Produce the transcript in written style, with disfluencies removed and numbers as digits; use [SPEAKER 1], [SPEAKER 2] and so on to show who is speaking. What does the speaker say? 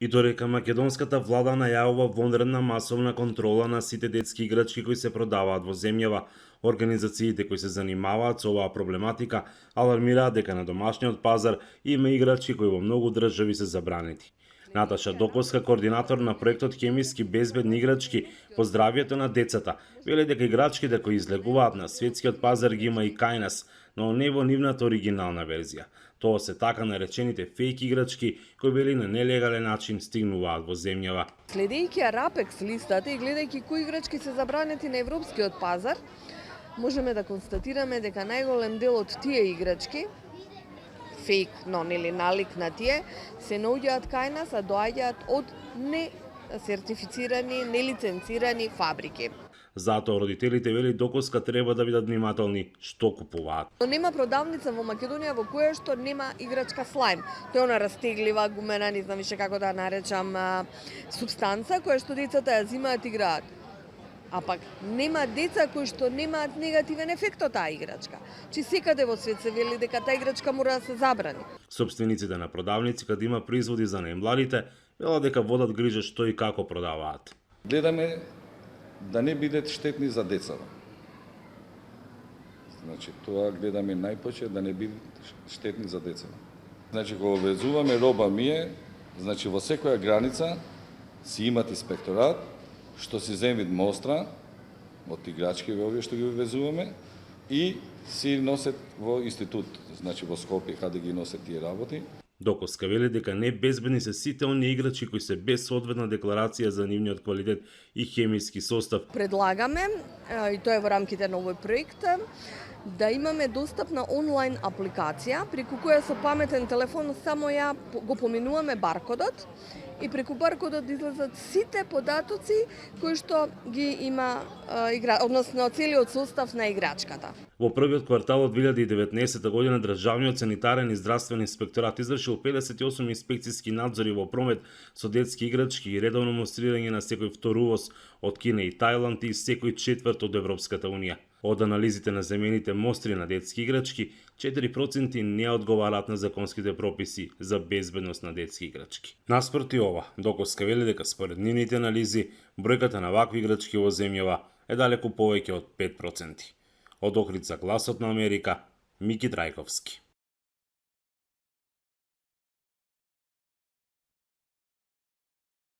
[SPEAKER 1] И додека македонската влада најавува вонредна масовна контрола на сите детски играчки кои се продаваат во земјава, организациите кои се занимаваат со оваа проблематика алармираат дека на домашниот пазар има играчки кои во многу држави се забранети. Наташа Доковска, координатор на проектот Хемиски безбедни играчки по здравјето на децата, вели дека играчките кои излегуваат на светскиот пазар ги има и кај нас, но не во нивната оригинална верзија. Тоа се така наречените фейк играчки кои вели на нелегален начин стигнуваат во земјава.
[SPEAKER 2] Следејќи Рапекс листата и гледајќи кои играчки се забранети на европскиот пазар, можеме да констатираме дека најголем дел од тие играчки, фейк, но нели налик на тие, се наоѓаат кај нас, а доаѓаат од не сертифицирани, нелиценцирани фабрики.
[SPEAKER 1] Затоа родителите, вели Доковска, треба да бидат внимателни што купуваат.
[SPEAKER 2] Но нема продавница во Македонија во која што нема играчка слајм. Тоа е она растеглива, гумена, не знам више како да наречам, субстанца која што децата ја зимаат и играат. А пак нема деца кои што немаат негативен ефект од таа играчка. Чи секаде во свет се вели дека таа играчка мора да се забрани.
[SPEAKER 1] Собствениците на продавници каде има производи за најмладите, велат дека водат грижа што и како продаваат.
[SPEAKER 3] Гледаме да не бидат штетни за децата. Значи, тоа гледаме најпоче да не бидат штетни за децата. Значи, кога везуваме роба мие, значи во секоја граница си имат инспекторат, што си земвид мостра од играчки овие што ги везуваме и си носат во институт, значи во Скопје каде ги носат тие работи.
[SPEAKER 1] Доковска вели дека не безбедни се сите оние играчки кои се без соодветна декларација за нивниот квалитет и хемиски состав.
[SPEAKER 2] Предлагаме, и тоа е во рамките на овој проект, да имаме достапна онлайн апликација, преку која со паметен телефон само ја го поминуваме баркодот и преку баркодот излезат сите податоци кои што ги има односно целиот состав на играчката.
[SPEAKER 1] Во првиот квартал од 2019 година Државниот санитарен и здравствен инспекторат извршил 58 инспекцијски надзори во промет со детски играчки и редовно монстрирање на секој втор увоз од Кина и Тајланд и секој четврт од Европската унија. Од анализите на земените мостри на детски играчки, 4% не одговараат на законските прописи за безбедност на детски играчки. Наспроти ова, Доковска вели дека според нивните анализи, бројката на вакви играчки во земјава е далеку повеќе од 5%. Од Охрид за Гласот на Америка, Мики Трајковски.